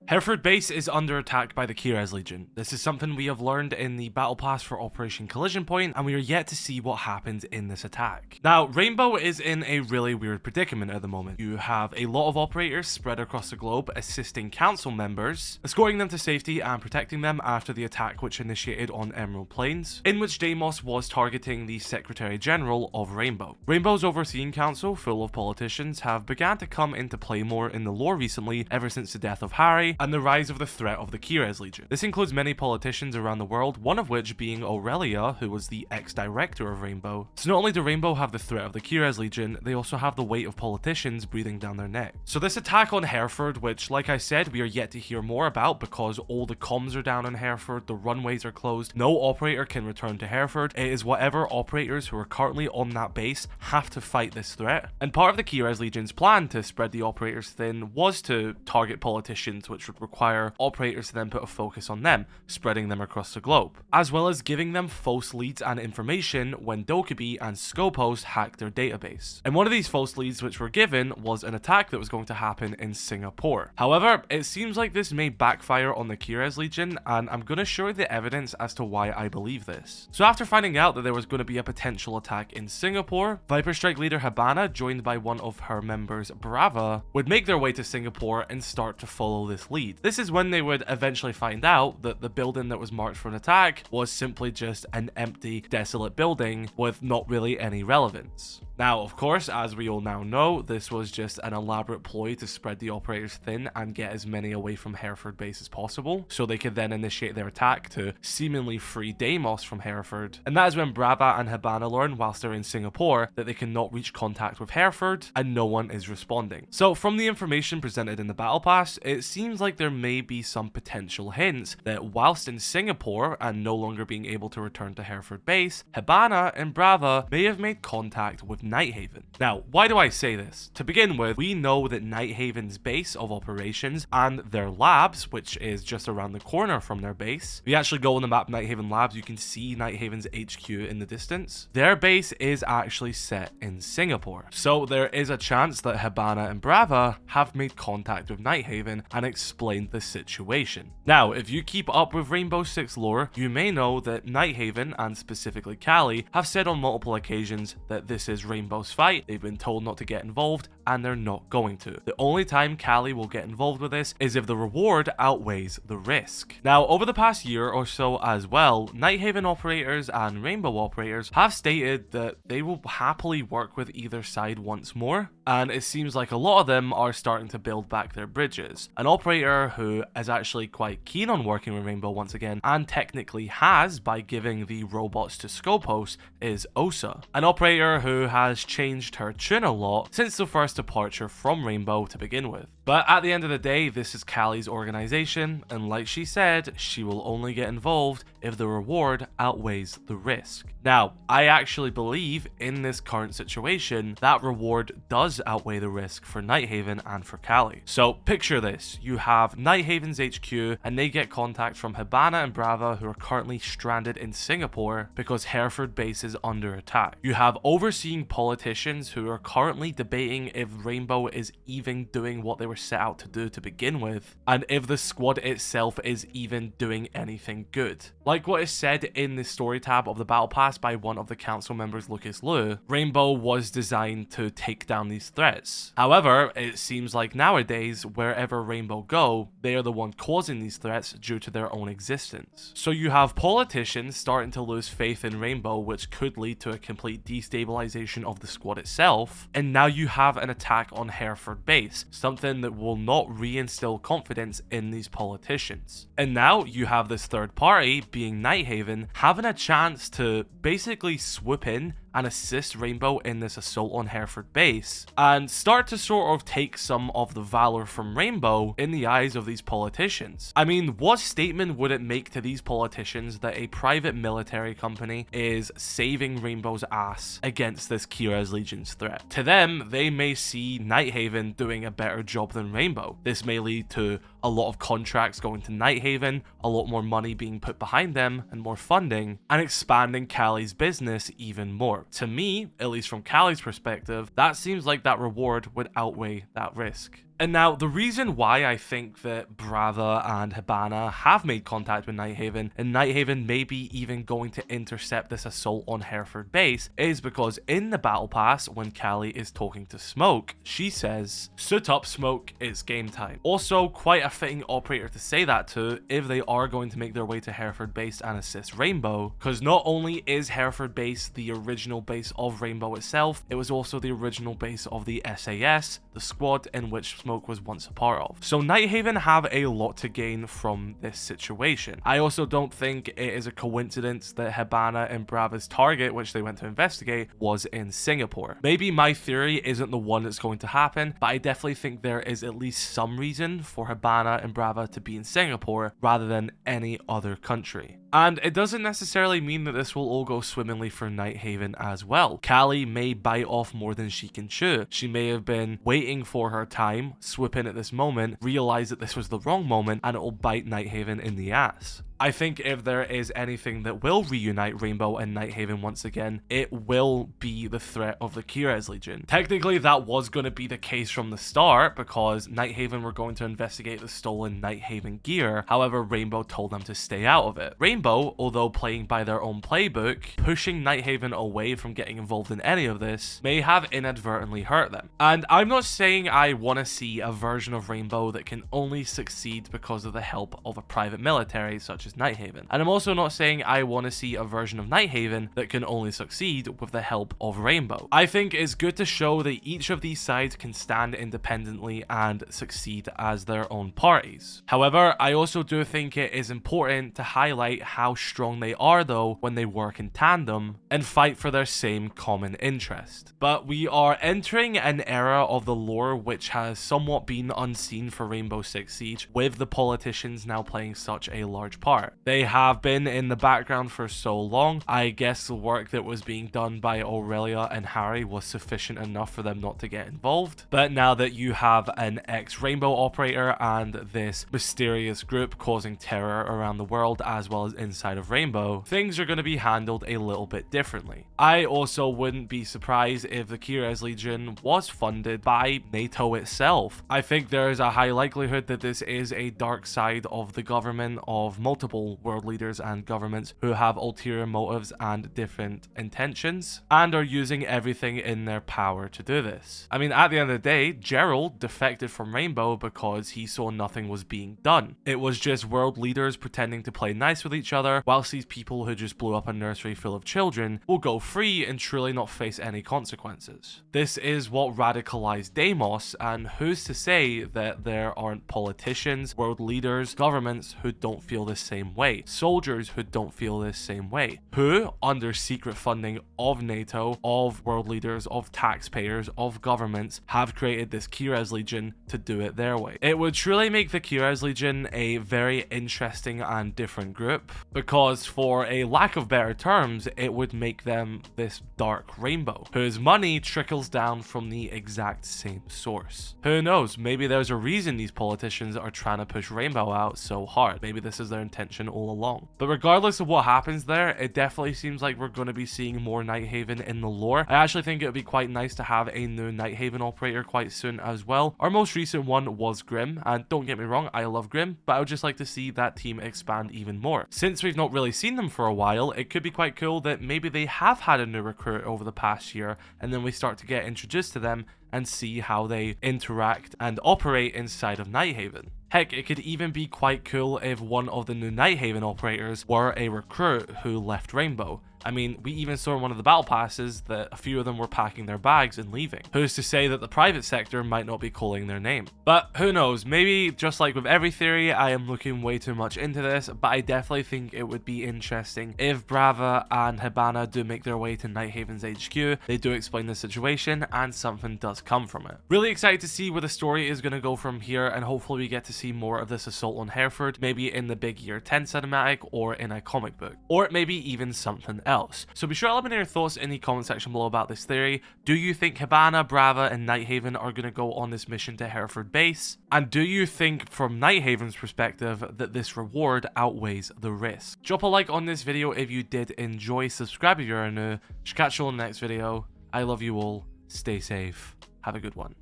Hereford base is under attack by the Kudos Legion. This is something we have learned in the battle pass for Operation Collision Point, and we are yet to see what happens in this attack. Now, Rainbow is in a really weird predicament at the moment. You have a lot of operators spread across the globe assisting council members, escorting them to safety and protecting them after the attack which initiated on Emerald Plains, in which Deimos was targeting the Secretary General of Rainbow. Rainbow's overseeing council, full of politicians, have began to come into play more in the lore recently ever since the death of Harry and the rise of the threat of the Kudos Legion. This includes many politicians around the world, one of which being Aurelia, who was the ex-director of Rainbow. So not only do Rainbow have the threat of the Kudos Legion, they also have the weight of politicians breathing down their neck. So this attack on Hereford, which like I said, we are yet to hear more about because all the comms are down on Hereford, the runways are closed, no operator can return to Hereford. It is whatever operators who are currently on that base have to fight this threat. And part of the Kudos Legion's plan to spread the operators thin was to target politicians, which would require operators to then put a focus on them, spreading them across the globe, as well as giving them false leads and information when Dokkaebi and Scopos hacked their database. And one of these false leads which were given was an attack that was going to happen in Singapore. However, it seems like this may backfire on the Kudos Legion, and I'm going to show you the evidence as to why I believe this. So after finding out that there was going to be a potential attack in Singapore, Viper Strike leader Hibana, joined by one of her members Brava, would make their way to Singapore and start to follow this lead. This is when they would eventually find out that the building that was marked for an attack was simply just an empty, desolate building with not really any relevance. Now, of course, as we all now know, this was just an elaborate ploy to spread the operators thin and get as many away from Hereford base as possible, so they could then initiate their attack to seemingly free Deimos from Hereford. And that is when Brava and Hibana learn, whilst they're in Singapore, that they cannot reach contact with Hereford and no one is responding. So from the information presented in the battle pass, it seems like there may be some potential hints that whilst in Singapore and no longer being able to return to Hereford base, Hibana and Brava may have made contact with Nighthaven. Now, why do I say this? To begin with, we know that Nighthaven's base of operations and their labs, which is just around the corner from their base, if you actually go on the map Nighthaven labs, you can see Nighthaven's HQ in the distance. Their base is actually set in Singapore. So there is a chance that Hibana and Brava have made contact with Nighthaven and explained the situation. Now, if you keep up with Rainbow Six lore, you may know that Nighthaven, and specifically Callie, have said on multiple occasions that this is Rainbow's fight. They've been told not to get involved, and they're not going to. The only time Callie will get involved with this is if the reward outweighs the risk. Now, over the past year or so as well, Nighthaven operators and Rainbow operators have stated that they will happily work with either side once more, and it seems like a lot of them are starting to build back their bridges. An operator who is actually quite keen on working with Rainbow once again, and technically has by giving the robots to Scopos, is Osa, an operator who has changed her tune a lot since the first departure from Rainbow to begin with. But at the end of the day, this is Callie's organization, and like she said, she will only get involved if the reward outweighs the risk. Now, I actually believe in this current situation, that reward does outweigh the risk for Nighthaven and for Callie. So picture this, you have Nighthaven's HQ, and they get contact from Hibana and Brava, who are currently stranded in Singapore because Hereford base is under attack. You have overseeing politicians who are currently debating if Rainbow is even doing what they were set out to do to begin with, and if the squad itself is even doing anything good. Like what is said in the story tab of the battle pass by one of the council members, Lucas Liu, Rainbow was designed to take down these threats. However, it seems like nowadays, wherever Rainbow go, they are the one causing these threats due to their own existence. So you have politicians starting to lose faith in Rainbow, which could lead to a complete destabilization of the squad itself, and now you have an attack on Hereford base, something that will not reinstill confidence in these politicians. And now you have this third party, being Nighthaven, having a chance to basically swoop in and assist Rainbow in this assault on Hereford base, and start to sort of take some of the valor from Rainbow in the eyes of these politicians. I mean, what statement would it make to these politicians that a private military company is saving Rainbow's ass against this Kudos Legion's threat? To them, they may see Nighthaven doing a better job than Rainbow. This may lead to a lot of contracts going to Nighthaven, a lot more money being put behind them, and more funding, and expanding Callie's business even more. To me, at least from Callie's perspective, that seems like that reward would outweigh that risk. And now, the reason why I think that Brava and Hibana have made contact with Nighthaven, and Nighthaven may be even going to intercept this assault on Hereford base, is because in the battle pass, when Callie is talking to Smoke, she says, "Suit up, Smoke, it's game time." Also, quite a fitting operator to say that to if they are going to make their way to Hereford base and assist Rainbow, because not only is Hereford base the original base of Rainbow itself, it was also the original base of the SAS, the squad in which Smoke was once a part of. So Nighthaven have a lot to gain from this situation. I also don't think it is a coincidence that Hibana and Brava's target, which they went to investigate, was in Singapore. Maybe my theory isn't the one that's going to happen, but I definitely think there is at least some reason for Hibana and Brava to be in Singapore rather than any other country. And it doesn't necessarily mean that this will all go swimmingly for Nighthaven as well. Callie may bite off more than she can chew. She may have been waiting for her time, swoop in at this moment, realize that this was the wrong moment, and it will bite Nighthaven in the ass. I think if there is anything that will reunite Rainbow and Nighthaven once again, it will be the threat of the Kudos Legion. Technically, that was going to be the case from the start because Nighthaven were going to investigate the stolen Nighthaven gear. However, Rainbow told them to stay out of it. Rainbow, although playing by their own playbook, pushing Nighthaven away from getting involved in any of this, may have inadvertently hurt them. And I'm not saying I want to see a version of Rainbow that can only succeed because of the help of a private military such as Nighthaven. And I'm also not saying I want to see a version of Nighthaven that can only succeed with the help of Rainbow. I think it's good to show that each of these sides can stand independently and succeed as their own parties. However, I also do think it is important to highlight how strong they are though when they work in tandem and fight for their same common interest. But we are entering an era of the lore which has somewhat been unseen for Rainbow Six Siege, with the politicians now playing such a large part. They have been in the background for so long. I guess the work that was being done by Aurelia and Harry was sufficient enough for them not to get involved. But now that you have an ex-Rainbow operator and this mysterious group causing terror around the world as well as inside of Rainbow, things are going to be handled a little bit differently. I also wouldn't be surprised if the Kudos Legion was funded by NATO itself. I think there is a high likelihood that this is a dark side of the government of multiple world leaders and governments who have ulterior motives and different intentions and are using everything in their power to do this. I mean, at the end of the day, Gerald defected from Rainbow because he saw nothing was being done. It was just world leaders pretending to play nice with each other, whilst these people who just blew up a nursery full of children will go free and truly not face any consequences. This is what radicalized Deimos, and who's to say that there aren't politicians, world leaders, governments who don't feel the same way, soldiers who don't feel this same way, who, under secret funding of NATO, of world leaders, of taxpayers, of governments, have created this Kudos Legion to do it their way. It would truly make the Kudos Legion a very interesting and different group, because for a lack of better terms, it would make them this dark Rainbow, whose money trickles down from the exact same source. Who knows, maybe there's a reason these politicians are trying to push Rainbow out so hard. Maybe this is their intention all along. But regardless of what happens there, it definitely seems like we're going to be seeing more Nighthaven in the lore. I actually think it would be quite nice to have a new Nighthaven operator quite soon as well. Our most recent one was Grim, and don't get me wrong, I love Grim, but I would just like to see that team expand even more. Since we've not really seen them for a while, it could be quite cool that maybe they have had a new recruit over the past year, and then we start to get introduced to them and see how they interact and operate inside of Nighthaven. Heck, it could even be quite cool if one of the new Nighthaven operators were a recruit who left Rainbow. I mean, we even saw in one of the battle passes that a few of them were packing their bags and leaving. Who's to say that the private sector might not be calling their name? But who knows, maybe just like with every theory, I am looking way too much into this, but I definitely think it would be interesting if Brava and Hibana do make their way to Nighthaven's HQ, they do explain the situation, and something does come from it. Really excited to see where the story is going to go from here, and hopefully we get to see more of this assault on Hereford, maybe in the big Year 10 cinematic or in a comic book, or maybe even something else. So be sure to let me know your thoughts in the comment section below about this theory. Do you think Hibana, Brava, and Nighthaven are going to go on this mission to Hereford base? And do you think, from Nighthaven's perspective, that this reward outweighs the risk? Drop a like on this video if you did enjoy, subscribe if you're new. Catch you all in the next video. I love you all. Stay safe. Have a good one.